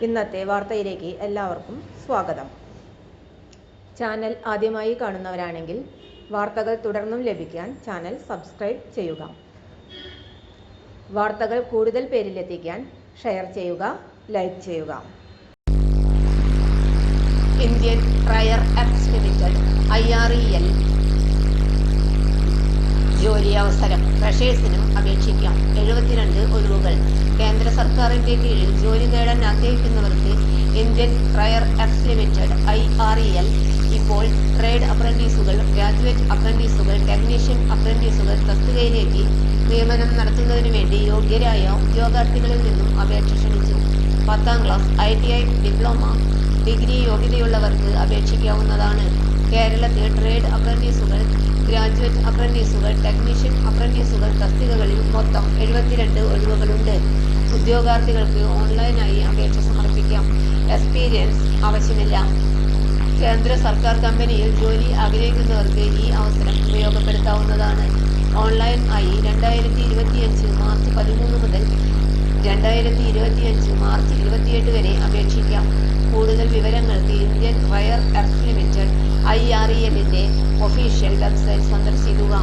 ഇന്നത്തെ വാർത്തയിലേക്ക് എല്ലാവർക്കും സ്വാഗതം. ചാനൽ ആദ്യമായി കാണുന്നവരാണെങ്കിൽ വാർത്തകൾ തുടർന്നും ലഭിക്കാൻ ചാനൽ സബ്സ്ക്രൈബ് ചെയ്യുക. വാർത്തകൾ കൂടുതൽ പേരിലെത്തിക്കാൻ ഷെയർ ചെയ്യുക, ലൈക്ക് ചെയ്യുക. Indian rare earth limited IREL ജോലി അവസരം ഫ്രഷേഴ്സിനും അപേക്ഷിക്കാം. 72 ഒഴിവുകൾ. കേന്ദ്ര സർക്കാരിന്റെ കീഴിൽ ജോലി നേടാൻ ആഗ്രഹിക്കുന്നവർക്ക് Indian rare earth limited IREL ഇപ്പോൾ ട്രേഡ് അപ്രന്റീസുകൾ, ഗ്രാജുവേറ്റ് അപ്രന്റീസുകൾ, ടെക്നീഷ്യൻ അപ്രന്റീസുകൾ തസ്തികയിലേക്ക് നിയമനം നടത്തുന്നതിനു വേണ്ടി യോഗ്യരായ ഉദ്യോഗാർത്ഥികളിൽ നിന്നും അപേക്ഷ ക്ഷണിച്ചു. 10ാം ക്ലാസ്, ITI, ഡിപ്ലോമ, ഡിഗ്രി യോഗ്യതയുള്ളവർക്ക് അപേക്ഷിക്കാവുന്നതാണ്. കേരളത്തിൽ ട്രേഡ് അപ്രന്റീസുകൾ, ഗ്രാജുവേറ്റ് അപ്രന്റീസുകൾ, ടെക്നീഷ്യൻ അപ്രന്റീസുകൾ തസ്തികകളിൽ മൊത്തം 72 ഒഴിവുകളുണ്ട്. ഉദ്യോഗാർത്ഥികൾക്ക് ഓൺലൈനായി അപേക്ഷ സമർപ്പിക്കാം. എക്സ്പീരിയൻസ് ആവശ്യമില്ല. കേന്ദ്ര സർക്കാർ കമ്പനിയിൽ ജോലി ആഗ്രഹിക്കുന്നവർക്ക് ഈ അവസരം ഉപയോഗപ്പെടുത്താവുന്നതാണ്. ഓൺലൈൻ ആയി 2025 മാർച്ച് 13 മുതൽ 2025 മാർച്ച് 28 വരെ അപേക്ഷിക്കാം. കൂടുതൽ വിവരങ്ങൾക്ക് ഇന്ത്യൻ റയർ എർത്ത് ലിമിറ്റഡ് IRELന്റെ ഒഫീഷ്യൽ വെബ്സൈറ്റ് സന്ദർശിക്കുക.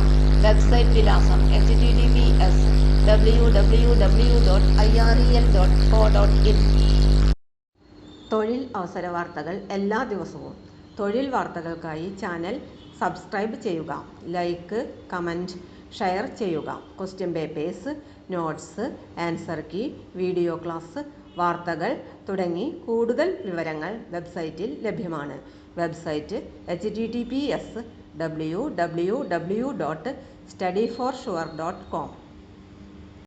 വെബ്സൈറ്റ് വിലാസം https://www.irel.co.in. തൊഴിൽ അവസര വാർത്തകൾ എല്ലാ ദിവസവും. തൊഴിൽ വാർത്തകൾക്കായി ചാനൽ സബ്സ്ക്രൈബ് ചെയ്യുക. ലൈക്ക്, കമൻറ്റ്, ഷെയർ ചെയ്യുക. Question papers, notes, answer key, video class, വാർത്തകൾ തുടങ്ങി കൂടുതൽ വിവരങ്ങൾ വെബ്സൈറ്റിൽ ലഭ്യമാണ്. Website https://www.studyforsure.com.